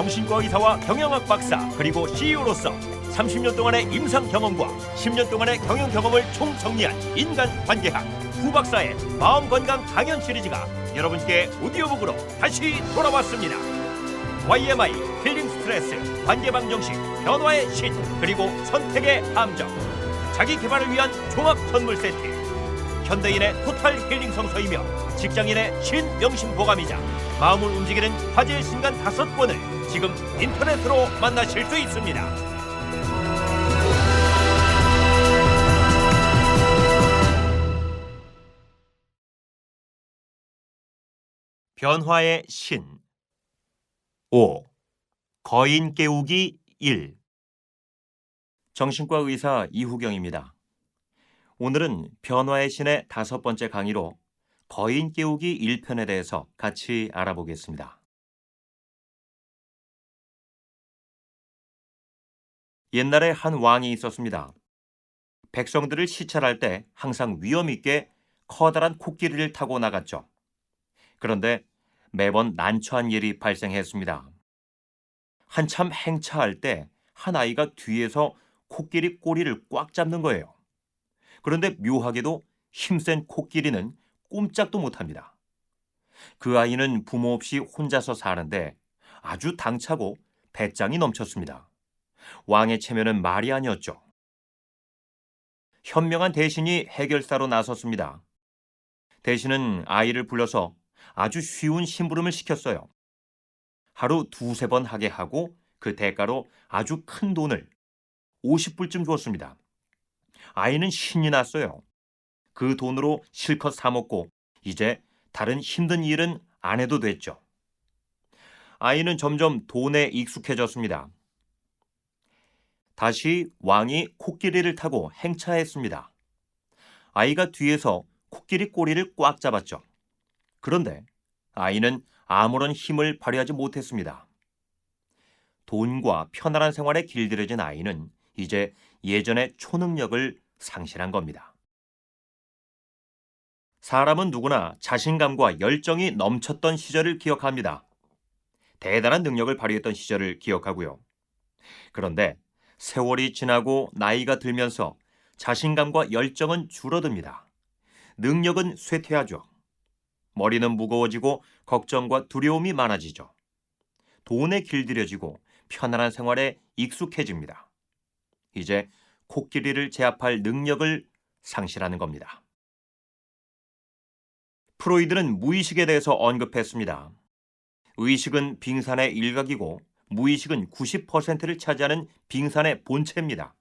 정신과 의사와 경영학 박사 그리고 CEO로서 30년 동안의 임상 경험과 10년 동안의 경영 경험을 총정리한 인간관계학 후박사의 마음건강 강연 시리즈가 여러분께 오디오북으로 다시 돌아왔습니다. YMI, 힐링 스트레스, 관계방정식, 변화의 신, 그리고 선택의 함정, 자기 개발을 위한 종합 선물 세트, 현대인의 토탈 힐링 성서이며 직장인의 신명심 보감이자 마음을 움직이는 화제의 신간 5권을 지금 인터넷으로 만나실 수 있습니다. 변화의 신 5. 거인 깨우기 1. 정신과 의사 이후경입니다. 오늘은 변화의 신의 5번째 강의로 거인 깨우기 1편에 대해서 같이 알아보겠습니다. 옛날에 한 왕이 있었습니다. 백성들을 시찰할 때 항상 위험 있게 커다란 코끼리를 타고 나갔죠. 그런데 매번 난처한 일이 발생했습니다. 한참 행차할 때 한 아이가 뒤에서 코끼리 꼬리를 꽉 잡는 거예요. 그런데 묘하게도 힘센 코끼리는 꼼짝도 못합니다. 그 아이는 부모 없이 혼자서 사는데 아주 당차고 배짱이 넘쳤습니다. 왕의 체면은 말이 아니었죠. 현명한 대신이 해결사로 나섰습니다. 대신은 아이를 불러서 아주 쉬운 심부름을 시켰어요. 하루 2-3번 하게 하고 그 대가로 아주 큰 돈을 50불쯤 주었습니다. 아이는 신이 났어요. 그 돈으로 실컷 사 먹고 이제 다른 힘든 일은 안 해도 됐죠. 아이는 점점 돈에 익숙해졌습니다. 다시 왕이 코끼리를 타고 행차했습니다. 아이가 뒤에서 코끼리 꼬리를 꽉 잡았죠. 그런데 아이는 아무런 힘을 발휘하지 못했습니다. 돈과 편안한 생활에 길들여진 아이는 이제 예전의 초능력을 상실한 겁니다. 사람은 누구나 자신감과 열정이 넘쳤던 시절을 기억합니다. 대단한 능력을 발휘했던 시절을 기억하고요. 그런데 세월이 지나고 나이가 들면서 자신감과 열정은 줄어듭니다. 능력은 쇠퇴하죠. 머리는 무거워지고 걱정과 두려움이 많아지죠. 돈에 길들여지고 편안한 생활에 익숙해집니다. 이제 코끼리를 제압할 능력을 상실하는 겁니다. 프로이드는 무의식에 대해서 언급했습니다. 의식은 빙산의 일각이고 무의식은 90%를 차지하는 빙산의 본체입니다.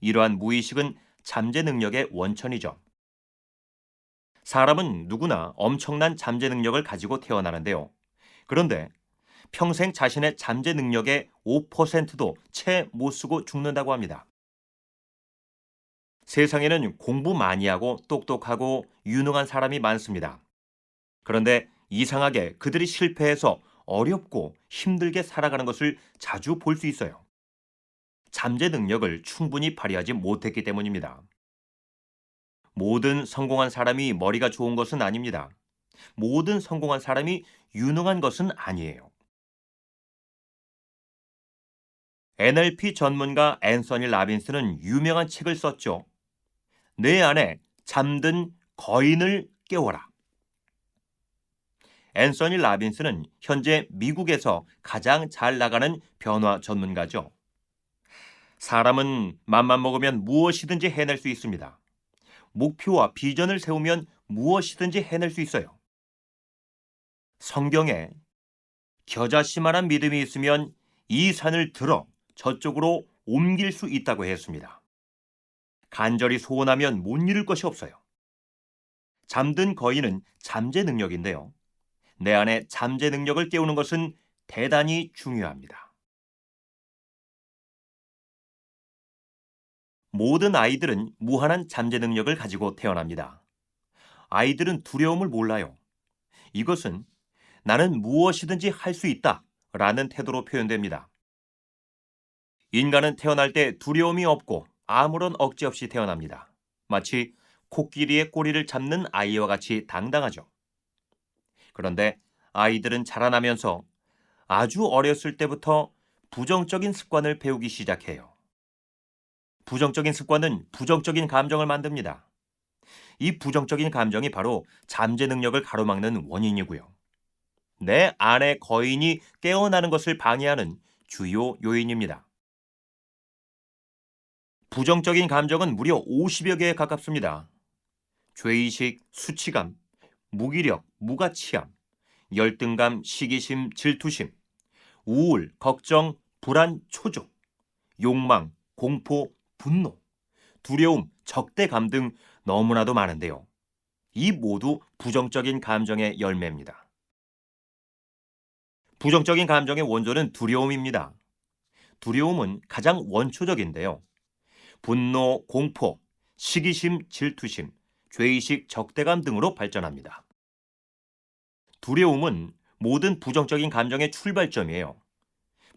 이러한 무의식은 잠재 능력의 원천이죠. 사람은 누구나 엄청난 잠재 능력을 가지고 태어나는데요. 그런데 평생 자신의 잠재 능력의 5%도 채 못 쓰고 죽는다고 합니다. 세상에는 공부 많이 하고 똑똑하고 유능한 사람이 많습니다. 그런데 이상하게 그들이 실패해서 어렵고 힘들게 살아가는 것을 자주 볼 수 있어요. 잠재 능력을 충분히 발휘하지 못했기 때문입니다. 모든 성공한 사람이 머리가 좋은 것은 아닙니다. 모든 성공한 사람이 유능한 것은 아니에요. NLP 전문가 앤서니 라빈스는 유명한 책을 썼죠. 내 안에 잠든 거인을 깨워라. 앤서니 라빈스는 현재 미국에서 가장 잘 나가는 변화 전문가죠. 사람은 맘만 먹으면 무엇이든지 해낼 수 있습니다. 목표와 비전을 세우면 무엇이든지 해낼 수 있어요. 성경에 겨자씨만한 믿음이 있으면 이 산을 들어 저쪽으로 옮길 수 있다고 했습니다. 간절히 소원하면 못 이룰 것이 없어요. 잠든 거인은 잠재 능력인데요. 내 안에 잠재 능력을 깨우는 것은 대단히 중요합니다. 모든 아이들은 무한한 잠재 능력을 가지고 태어납니다. 아이들은 두려움을 몰라요. 이것은 나는 무엇이든지 할 수 있다 라는 태도로 표현됩니다. 인간은 태어날 때 두려움이 없고 아무런 억지 없이 태어납니다. 마치 코끼리의 꼬리를 잡는 아이와 같이 당당하죠. 그런데 아이들은 자라나면서 아주 어렸을 때부터 부정적인 습관을 배우기 시작해요. 부정적인 습관은 부정적인 감정을 만듭니다. 이 부정적인 감정이 바로 잠재 능력을 가로막는 원인이고요. 내 안의 거인이 깨어나는 것을 방해하는 주요 요인입니다. 부정적인 감정은 무려 50여 개에 가깝습니다. 죄의식, 수치감, 무기력, 무가치함, 열등감, 시기심, 질투심, 우울, 걱정, 불안, 초조, 욕망, 공포, 분노, 두려움, 적대감 등 너무나도 많은데요. 이 모두 부정적인 감정의 열매입니다. 부정적인 감정의 원조는 두려움입니다. 두려움은 가장 원초적인데요. 분노, 공포, 시기심, 질투심, 죄의식, 적대감 등으로 발전합니다. 두려움은 모든 부정적인 감정의 출발점이에요.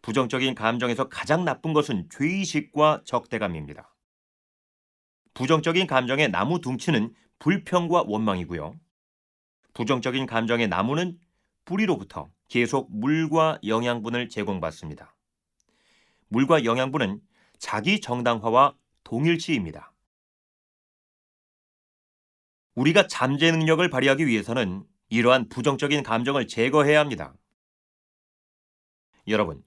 부정적인 감정에서 가장 나쁜 것은 죄의식과 적대감입니다. 부정적인 감정의 나무 둥치는 불평과 원망이고요. 부정적인 감정의 나무는 뿌리로부터 계속 물과 영양분을 제공받습니다. 물과 영양분은 자기 정당화와 동일치입니다. 우리가 잠재 능력을 발휘하기 위해서는 이러한 부정적인 감정을 제거해야 합니다. 여러분,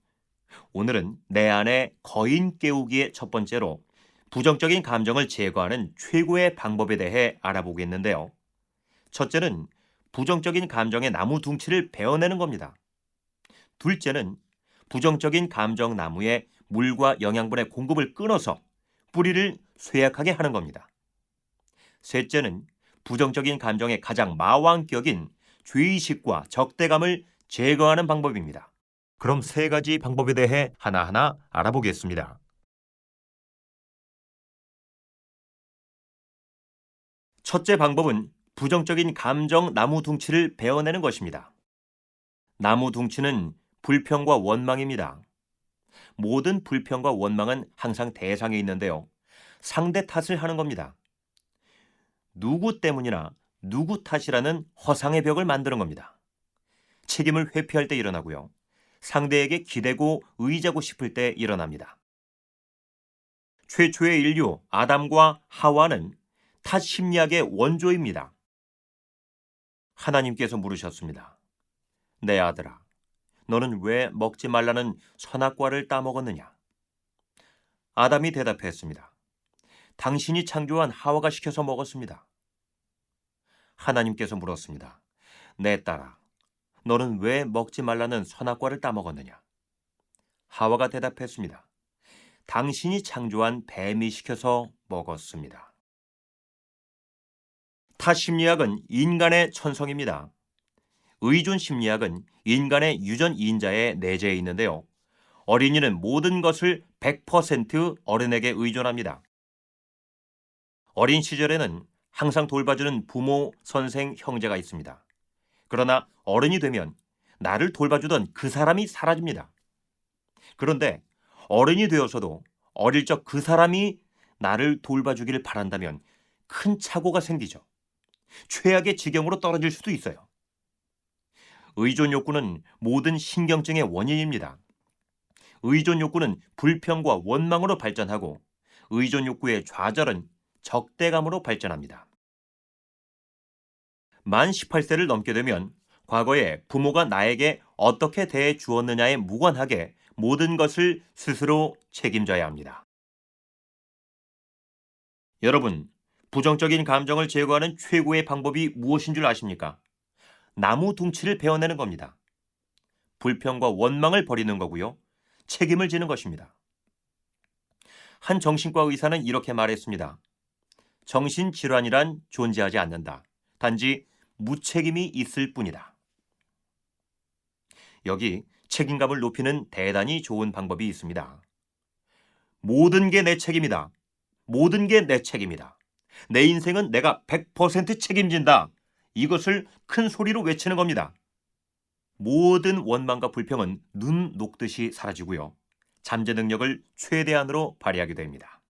오늘은 내 안의 거인 깨우기의 첫 번째로 부정적인 감정을 제거하는 최고의 방법에 대해 알아보겠는데요. 첫째는 부정적인 감정의 나무 둥치를 베어내는 겁니다. 둘째는 부정적인 감정 나무에 물과 영양분의 공급을 끊어서 뿌리를 쇠약하게 하는 겁니다. 셋째는 부정적인 감정의 가장 마왕격인 죄의식과 적대감을 제거하는 방법입니다. 그럼 세 가지 방법에 대해 하나하나 알아보겠습니다. 첫째 방법은 부정적인 감정 나무 둥치를 베어내는 것입니다. 나무 둥치는 불평과 원망입니다. 모든 불평과 원망은 항상 대상에 있는데요. 상대 탓을 하는 겁니다. 누구 때문이나 누구 탓이라는 허상의 벽을 만드는 겁니다. 책임을 회피할 때 일어나고요. 상대에게 기대고 의지하고 싶을 때 일어납니다. 최초의 인류 아담과 하와는 탓 심리학의 원조입니다. 하나님께서 물으셨습니다. 내 아들아, 너는 왜 먹지 말라는 선악과를 따먹었느냐? 아담이 대답했습니다. 당신이 창조한 하와가 시켜서 먹었습니다. 하나님께서 물었습니다. 내 딸아, 너는 왜 먹지 말라는 선악과를 따먹었느냐? 하와가 대답했습니다. 당신이 창조한 뱀이 시켜서 먹었습니다. 타 심리학은 인간의 천성입니다. 의존 심리학은 인간의 유전인자에 내재해 있는데요. 어린이는 모든 것을 100% 어른에게 의존합니다. 어린 시절에는 항상 돌봐주는 부모, 선생, 형제가 있습니다. 그러나 어른이 되면 나를 돌봐주던 그 사람이 사라집니다. 그런데 어른이 되어서도 어릴 적 그 사람이 나를 돌봐주기를 바란다면 큰 착오가 생기죠. 최악의 지경으로 떨어질 수도 있어요. 의존 욕구는 모든 신경증의 원인입니다. 의존 욕구는 불평과 원망으로 발전하고 의존 욕구의 좌절은 적대감으로 발전합니다. 만 18세를 넘게 되면 과거에 부모가 나에게 어떻게 대해 주었느냐에 무관하게 모든 것을 스스로 책임져야 합니다. 여러분, 부정적인 감정을 제거하는 최고의 방법이 무엇인 줄 아십니까? 나무 둥치를 베어내는 겁니다. 불평과 원망을 버리는 거고요. 책임을 지는 것입니다. 한 정신과 의사는 이렇게 말했습니다. 정신질환이란 존재하지 않는다. 단지 무책임이 있을 뿐이다. 여기 책임감을 높이는 대단히 좋은 방법이 있습니다. 모든 게 내 책임이다. 모든 게 내 책임이다. 내 인생은 내가 100% 책임진다. 이것을 큰 소리로 외치는 겁니다. 모든 원망과 불평은 눈 녹듯이 사라지고요. 잠재 능력을 최대한으로 발휘하게 됩니다.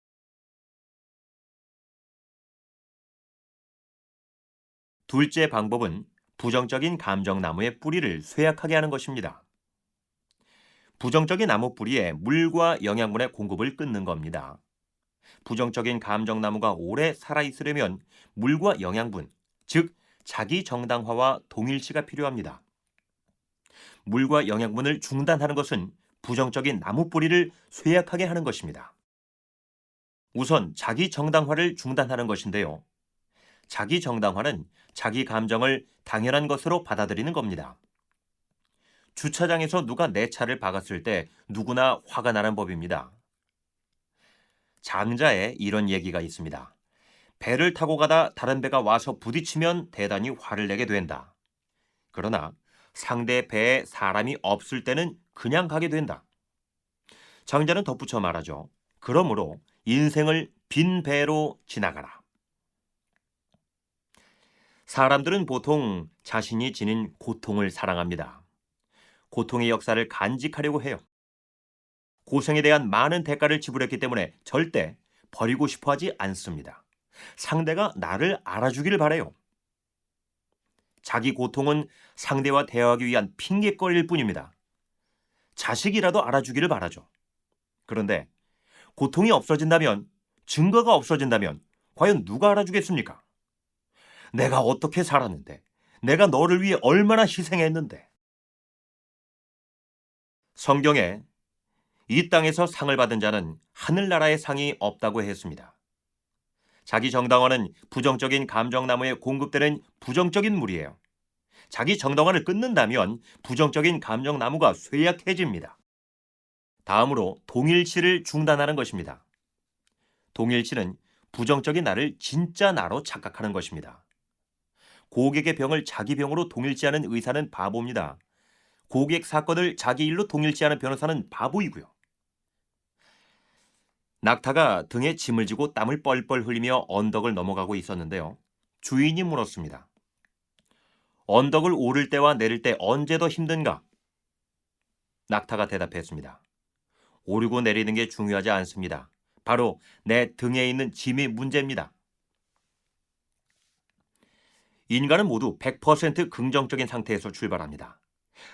둘째 방법은 부정적인 감정나무의 뿌리를 쇠약하게 하는 것입니다. 부정적인 나무 뿌리에 물과 영양분의 공급을 끊는 겁니다. 부정적인 감정나무가 오래 살아있으려면 물과 영양분, 즉 자기 정당화와 동일시가 필요합니다. 물과 영양분을 중단하는 것은 부정적인 나무 뿌리를 쇠약하게 하는 것입니다. 우선 자기 정당화를 중단하는 것인데요. 자기 정당화는 자기 감정을 당연한 것으로 받아들이는 겁니다. 주차장에서 누가 내 차를 박았을 때 누구나 화가 나는 법입니다. 장자에 이런 얘기가 있습니다. 배를 타고 가다 다른 배가 와서 부딪히면 대단히 화를 내게 된다. 그러나 상대 배에 사람이 없을 때는 그냥 가게 된다. 장자는 덧붙여 말하죠. 그러므로 인생을 빈 배로 지나가라. 사람들은 보통 자신이 지닌 고통을 사랑합니다. 고통의 역사를 간직하려고 해요. 고생에 대한 많은 대가를 지불했기 때문에 절대 버리고 싶어 하지 않습니다. 상대가 나를 알아주기를 바라요. 자기 고통은 상대와 대화하기 위한 핑계거리일 뿐입니다. 자식이라도 알아주기를 바라죠. 그런데 고통이 없어진다면, 증거가 없어진다면 과연 누가 알아주겠습니까? 내가 어떻게 살았는데, 내가 너를 위해 얼마나 희생했는데. 성경에 이 땅에서 상을 받은 자는 하늘나라의 상이 없다고 했습니다. 자기 정당화는 부정적인 감정나무에 공급되는 부정적인 물이에요. 자기 정당화를 끊는다면 부정적인 감정나무가 쇠약해집니다. 다음으로 동일치를 중단하는 것입니다. 동일치는 부정적인 나를 진짜 나로 착각하는 것입니다. 고객의 병을 자기 병으로 동일치하는 의사는 바보입니다. 고객 사건을 자기 일로 동일치하는 변호사는 바보이고요. 낙타가 등에 짐을 지고 땀을 뻘뻘 흘리며 언덕을 넘어가고 있었는데요. 주인이 물었습니다. 언덕을 오를 때와 내릴 때 언제 더 힘든가? 낙타가 대답했습니다. 오르고 내리는 게 중요하지 않습니다. 바로 내 등에 있는 짐이 문제입니다. 인간은 모두 100% 긍정적인 상태에서 출발합니다.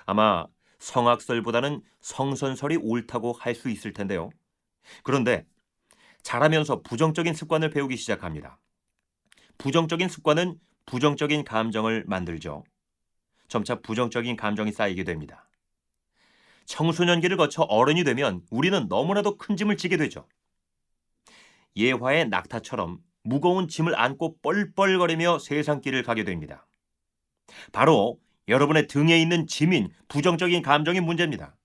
아마 성악설보다는 성선설이 옳다고 할 수 있을 텐데요. 그런데 자라면서 부정적인 습관을 배우기 시작합니다. 부정적인 습관은 부정적인 감정을 만들죠. 점차 부정적인 감정이 쌓이게 됩니다. 청소년기를 거쳐 어른이 되면 우리는 너무나도 큰 짐을 지게 되죠. 예화의 낙타처럼 무거운 짐을 안고 뻘뻘거리며 세상길을 가게 됩니다. 바로 여러분의 등에 있는 짐인 부정적인 감정이 문제입니다.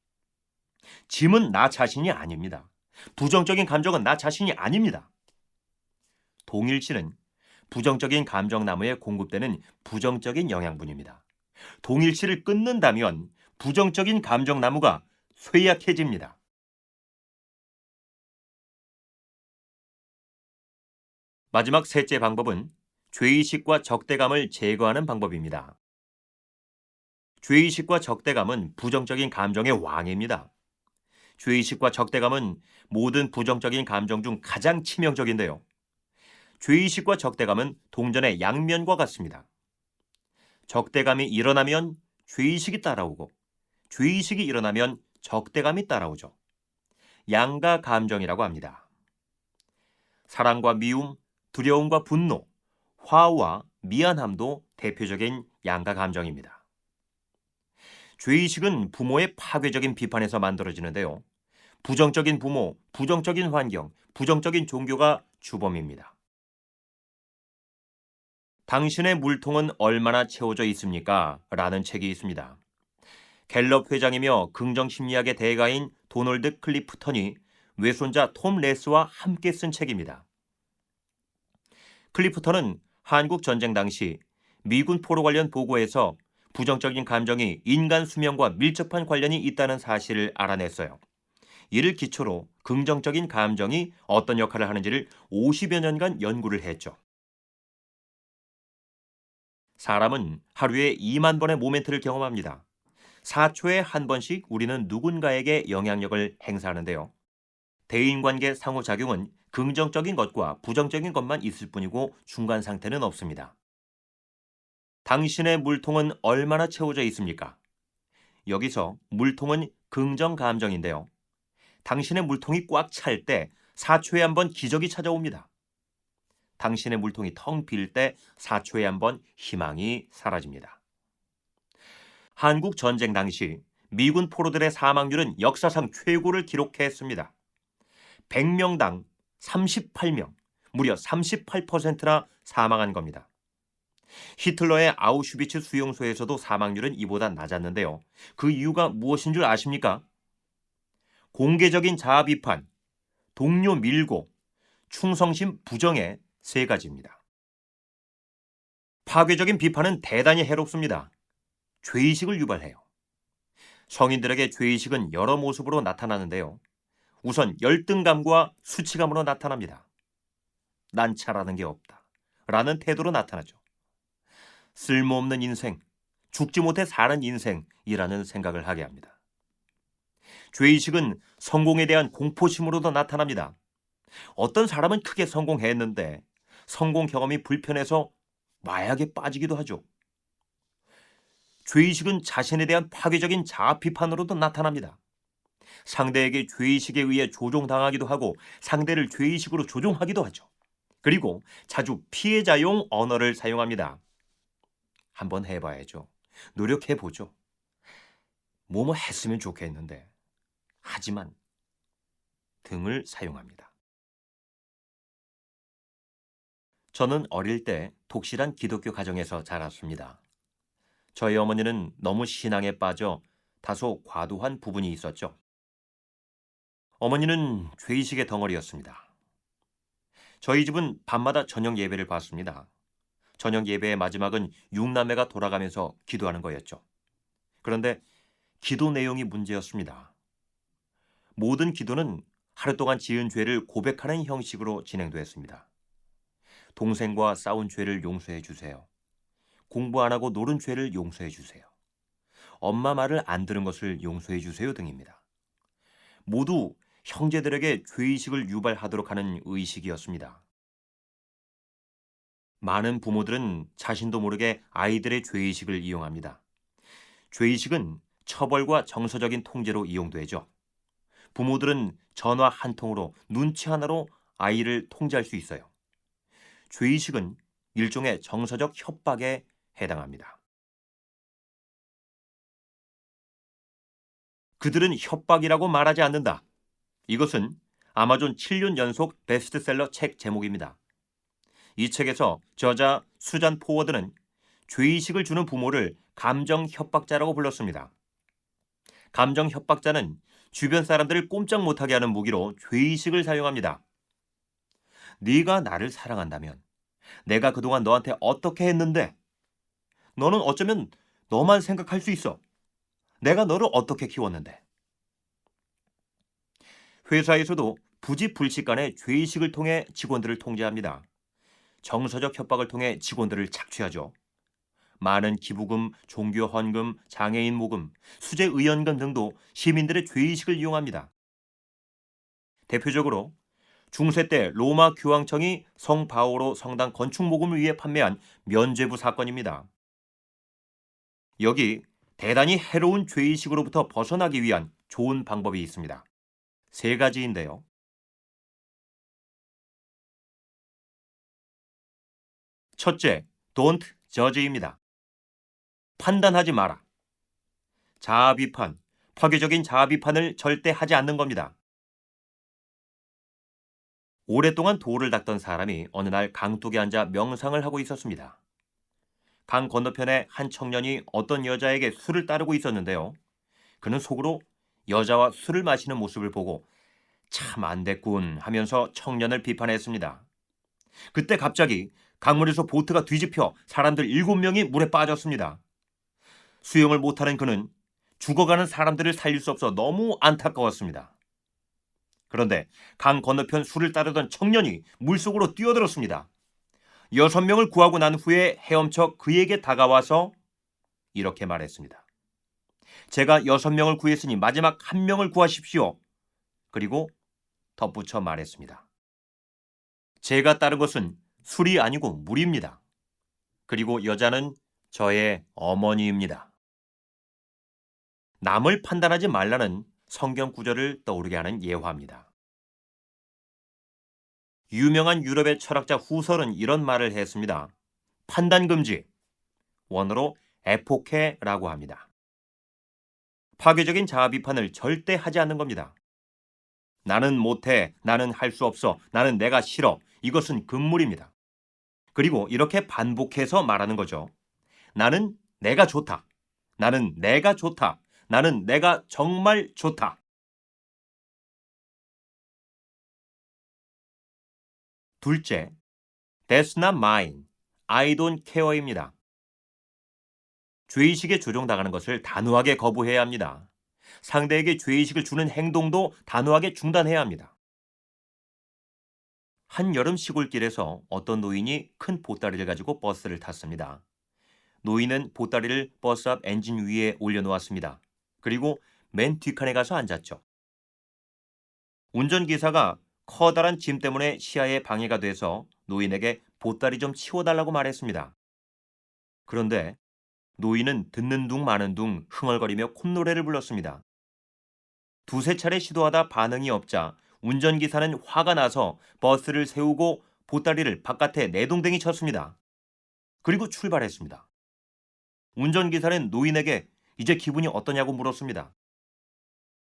짐은 나 자신이 아닙니다. 부정적인 감정은 나 자신이 아닙니다. 동일치는 부정적인 감정나무에 공급되는 부정적인 영양분입니다. 동일치를 끊는다면 부정적인 감정나무가 쇠약해집니다. 마지막 셋째 방법은 죄의식과 적대감을 제거하는 방법입니다. 죄의식과 적대감은 부정적인 감정의 왕입니다. 죄의식과 적대감은 모든 부정적인 감정 중 가장 치명적인데요. 죄의식과 적대감은 동전의 양면과 같습니다. 적대감이 일어나면 죄의식이 따라오고 죄의식이 일어나면 적대감이 따라오죠. 양가 감정이라고 합니다. 사랑과 미움, 두려움과 분노, 화와 미안함도 대표적인 양가 감정입니다. 죄의식은 부모의 파괴적인 비판에서 만들어지는데요. 부정적인 부모, 부정적인 환경, 부정적인 종교가 주범입니다. 당신의 물통은 얼마나 채워져 있습니까? 라는 책이 있습니다. 갤럽 회장이며 긍정심리학의 대가인 도널드 클리프턴이 외손자 톰 레스와 함께 쓴 책입니다. 클리프턴은 한국 전쟁 당시 미군 포로 관련 보고에서 부정적인 감정이 인간 수명과 밀접한 관련이 있다는 사실을 알아냈어요. 이를 기초로 긍정적인 감정이 어떤 역할을 하는지를 50여 년간 연구를 했죠. 사람은 하루에 2만 번의 모멘트를 경험합니다. 4초에 한 번씩 우리는 누군가에게 영향력을 행사하는데요. 대인관계 상호작용은 긍정적인 것과 부정적인 것만 있을 뿐이고 중간 상태는 없습니다. 당신의 물통은 얼마나 채워져 있습니까? 여기서 물통은 긍정 감정인데요. 당신의 물통이 꽉 찰 때 4초에 한 번 기적이 찾아옵니다. 당신의 물통이 텅 빌 때 4초에 한 번 희망이 사라집니다. 한국 전쟁 당시 미군 포로들의 사망률은 역사상 최고를 기록했습니다. 100명당 38명, 무려 38%나 사망한 겁니다. 히틀러의 아우슈비츠 수용소에서도 사망률은 이보다 낮았는데요. 그 이유가 무엇인 줄 아십니까? 공개적인 자아 비판, 동료 밀고, 충성심 부정의 세 가지입니다. 파괴적인 비판은 대단히 해롭습니다. 죄의식을 유발해요. 성인들에게 죄의식은 여러 모습으로 나타나는데요. 우선 열등감과 수치감으로 나타납니다. 난 잘하는 게 없다 라는 태도로 나타나죠. 쓸모없는 인생, 죽지 못해 사는 인생이라는 생각을 하게 합니다. 죄의식은 성공에 대한 공포심으로도 나타납니다. 어떤 사람은 크게 성공했는데 성공 경험이 불편해서 마약에 빠지기도 하죠. 죄의식은 자신에 대한 파괴적인 자아 비판으로도 나타납니다. 상대에게 죄의식에 의해 조종당하기도 하고 상대를 죄의식으로 조종하기도 하죠. 그리고 자주 피해자용 언어를 사용합니다. 한번 해봐야죠. 노력해보죠. 뭐뭐 했으면 좋겠는데. 하지만 등을 사용합니다. 저는 어릴 때 독실한 기독교 가정에서 자랐습니다. 저희 어머니는 너무 신앙에 빠져 다소 과도한 부분이 있었죠. 어머니는 죄의식의 덩어리였습니다. 저희 집은 밤마다 저녁 예배를 봤습니다. 저녁 예배의 마지막은 육남매가 돌아가면서 기도하는 거였죠. 그런데 기도 내용이 문제였습니다. 모든 기도는 하루 동안 지은 죄를 고백하는 형식으로 진행됐습니다. 동생과 싸운 죄를 용서해 주세요. 공부 안 하고 놀은 죄를 용서해 주세요. 엄마 말을 안 들은 것을 용서해 주세요 등입니다. 모두 형제들에게 죄의식을 유발하도록 하는 의식이었습니다. 많은 부모들은 자신도 모르게 아이들의 죄의식을 이용합니다. 죄의식은 처벌과 정서적인 통제로 이용되죠. 부모들은 전화 한 통으로 눈치 하나로 아이를 통제할 수 있어요. 죄의식은 일종의 정서적 협박에 해당합니다. 그들은 협박이라고 말하지 않는다. 이것은 아마존 7년 연속 베스트셀러 책 제목입니다. 이 책에서 저자 수잔 포워드는 죄의식을 주는 부모를 감정 협박자라고 불렀습니다. 감정 협박자는 주변 사람들을 꼼짝 못하게 하는 무기로 죄의식을 사용합니다. 네가 나를 사랑한다면 내가 그동안 너한테 어떻게 했는데 너는 어쩌면 너만 생각할 수 있어. 내가 너를 어떻게 키웠는데. 회사에서도 부지불식간에 죄의식을 통해 직원들을 통제합니다. 정서적 협박을 통해 직원들을 착취하죠. 많은 기부금, 종교 헌금, 장애인 모금, 수재 의연금 등도 시민들의 죄의식을 이용합니다. 대표적으로 중세 때 로마 교황청이 성 바오로 성당 건축 모금을 위해 판매한 면죄부 사건입니다. 여기 대단히 해로운 죄의식으로부터 벗어나기 위한 좋은 방법이 있습니다. 세 가지인데요. 첫째, don't judge입니다. 판단하지 마라. 자아 비판, 파괴적인 자아 비판을 절대 하지 않는 겁니다. 오랫동안 돌을 닦던 사람이 어느 날 강둑에 앉아 명상을 하고 있었습니다. 강 건너편에 한 청년이 어떤 여자에게 술을 따르고 있었는데요. 그는 속으로 여자와 술을 마시는 모습을 보고 참 안 됐군 하면서 청년을 비판했습니다. 그때 갑자기 강물에서 보트가 뒤집혀 사람들 7명이 물에 빠졌습니다. 수영을 못하는 그는 죽어가는 사람들을 살릴 수 없어 너무 안타까웠습니다. 그런데 강 건너편 술을 따르던 청년이 물속으로 뛰어들었습니다. 6명을 구하고 난 후에 헤엄쳐 그에게 다가와서 이렇게 말했습니다. 제가 6명을 구했으니 마지막 1명을 구하십시오. 그리고 덧붙여 말했습니다. 제가 따른 것은 술이 아니고 물입니다. 그리고 여자는 저의 어머니입니다. 남을 판단하지 말라는 성경 구절을 떠오르게 하는 예화입니다. 유명한 유럽의 철학자 후설은 이런 말을 했습니다. 판단 금지, 원어로 에포케라고 합니다. 파괴적인 자아 비판을 절대 하지 않는 겁니다. 나는 못해, 나는 할 수 없어, 나는 내가 싫어. 이것은 금물입니다. 그리고 이렇게 반복해서 말하는 거죠. 나는 내가 좋다. 나는 내가 좋다. 나는 내가 정말 좋다. 둘째, That's not mine. I don't care입니다. 죄의식에 조종당하는 것을 단호하게 거부해야 합니다. 상대에게 죄의식을 주는 행동도 단호하게 중단해야 합니다. 한여름 시골길에서 어떤 노인이 큰 보따리를 가지고 버스를 탔습니다. 노인은 보따리를 버스 앞 엔진 위에 올려놓았습니다. 그리고 맨 뒷칸에 가서 앉았죠. 운전기사가 커다란 짐 때문에 시야에 방해가 돼서 노인에게 보따리 좀 치워달라고 말했습니다. 그런데 노인은 듣는 둥 마는 둥 흥얼거리며 콧노래를 불렀습니다. 두세 차례 시도하다 반응이 없자 운전기사는 화가 나서 버스를 세우고 보따리를 바깥에 내동댕이 쳤습니다. 그리고 출발했습니다. 운전기사는 노인에게 이제 기분이 어떠냐고 물었습니다.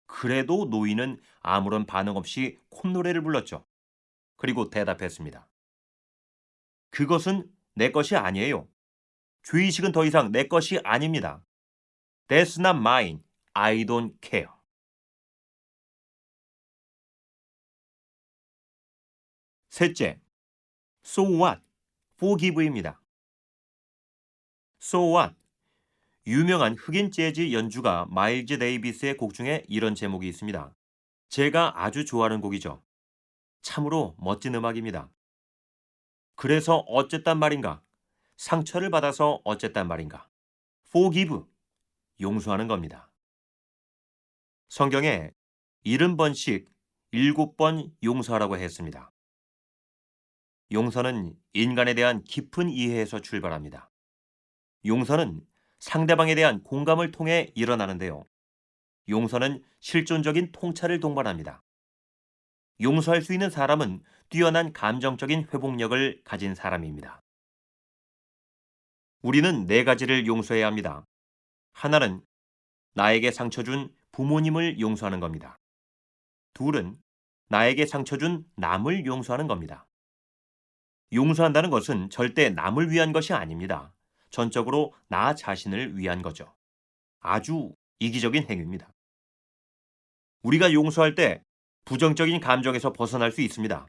그래도 노인은 아무런 반응 없이 콧노래를 불렀죠. 그리고 대답했습니다. 그것은 내 것이 아니에요. 죄의식은 더 이상 내 것이 아닙니다. That's not mine. I don't care. 셋째, So what? Forgive입니다. So what? 유명한 흑인 재즈 연주가 마일즈 데이비스의 곡 중에 이런 제목이 있습니다. 제가 아주 좋아하는 곡이죠. 참으로 멋진 음악입니다. 그래서 어쨌단 말인가? 상처를 받아서 어쨌단 말인가? Forgive, 용서하는 겁니다. 성경에 70번씩 7번 용서하라고 했습니다. 용서는 인간에 대한 깊은 이해에서 출발합니다. 용서는 상대방에 대한 공감을 통해 일어나는데요. 용서는 실존적인 통찰을 동반합니다. 용서할 수 있는 사람은 뛰어난 감정적인 회복력을 가진 사람입니다. 우리는 네 가지를 용서해야 합니다. 하나는 나에게 상처 준 부모님을 용서하는 겁니다. 둘은 나에게 상처 준 남을 용서하는 겁니다. 용서한다는 것은 절대 남을 위한 것이 아닙니다. 전적으로 나 자신을 위한 거죠. 아주 이기적인 행위입니다. 우리가 용서할 때 부정적인 감정에서 벗어날 수 있습니다.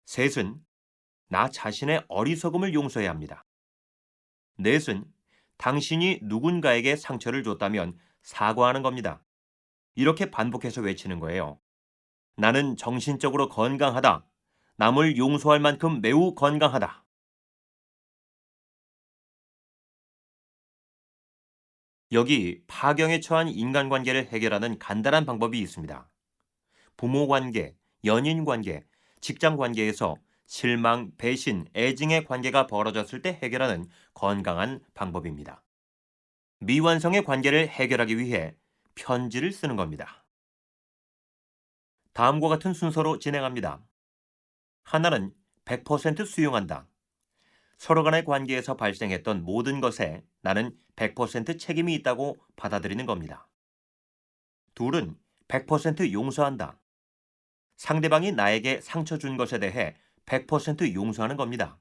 셋은 나 자신의 어리석음을 용서해야 합니다. 넷은 당신이 누군가에게 상처를 줬다면 사과하는 겁니다. 이렇게 반복해서 외치는 거예요. 나는 정신적으로 건강하다. 남을 용서할 만큼 매우 건강하다. 여기 파경에 처한 인간관계를 해결하는 간단한 방법이 있습니다. 부모관계, 연인관계, 직장관계에서 실망, 배신, 애증의 관계가 벌어졌을 때 해결하는 건강한 방법입니다. 미완성의 관계를 해결하기 위해 편지를 쓰는 겁니다. 다음과 같은 순서로 진행합니다. 하나는 100% 수용한다. 서로 간의 관계에서 발생했던 모든 것에 나는 100% 책임이 있다고 받아들이는 겁니다. 둘은 100% 용서한다. 상대방이 나에게 상처 준 것에 대해 100% 용서하는 겁니다.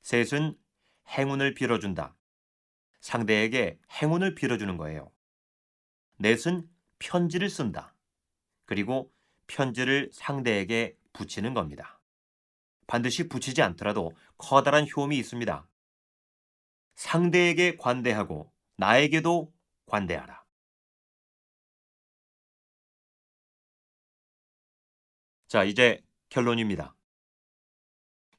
셋은 행운을 빌어준다. 상대에게 행운을 빌어주는 거예요. 넷은 편지를 쓴다. 그리고 편지를 상대에게 붙이는 겁니다. 반드시 붙이지 않더라도 커다란 효험이 있습니다. 상대에게 관대하고 나에게도 관대하라. 자, 이제 결론입니다.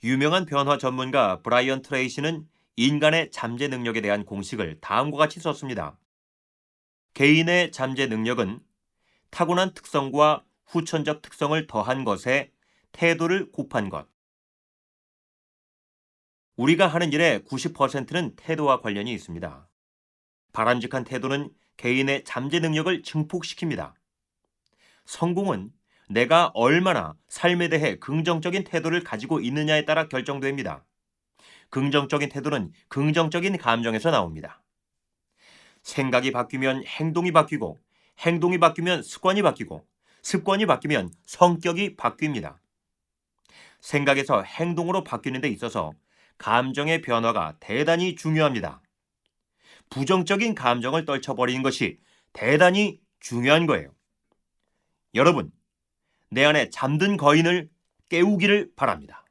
유명한 변화 전문가 브라이언 트레이시는 인간의 잠재 능력에 대한 공식을 다음과 같이 썼습니다. 개인의 잠재 능력은 타고난 특성과 후천적 특성을 더한 것에 태도를 곱한 것. 우리가 하는 일의 90%는 태도와 관련이 있습니다. 바람직한 태도는 개인의 잠재 능력을 증폭시킵니다. 성공은 내가 얼마나 삶에 대해 긍정적인 태도를 가지고 있느냐에 따라 결정됩니다. 긍정적인 태도는 긍정적인 감정에서 나옵니다. 생각이 바뀌면 행동이 바뀌고, 행동이 바뀌면 습관이 바뀌고, 습관이 바뀌면 성격이 바뀝니다. 생각에서 행동으로 바뀌는 데 있어서 감정의 변화가 대단히 중요합니다. 부정적인 감정을 떨쳐버리는 것이 대단히 중요한 거예요. 여러분, 내 안에 잠든 거인을 깨우기를 바랍니다.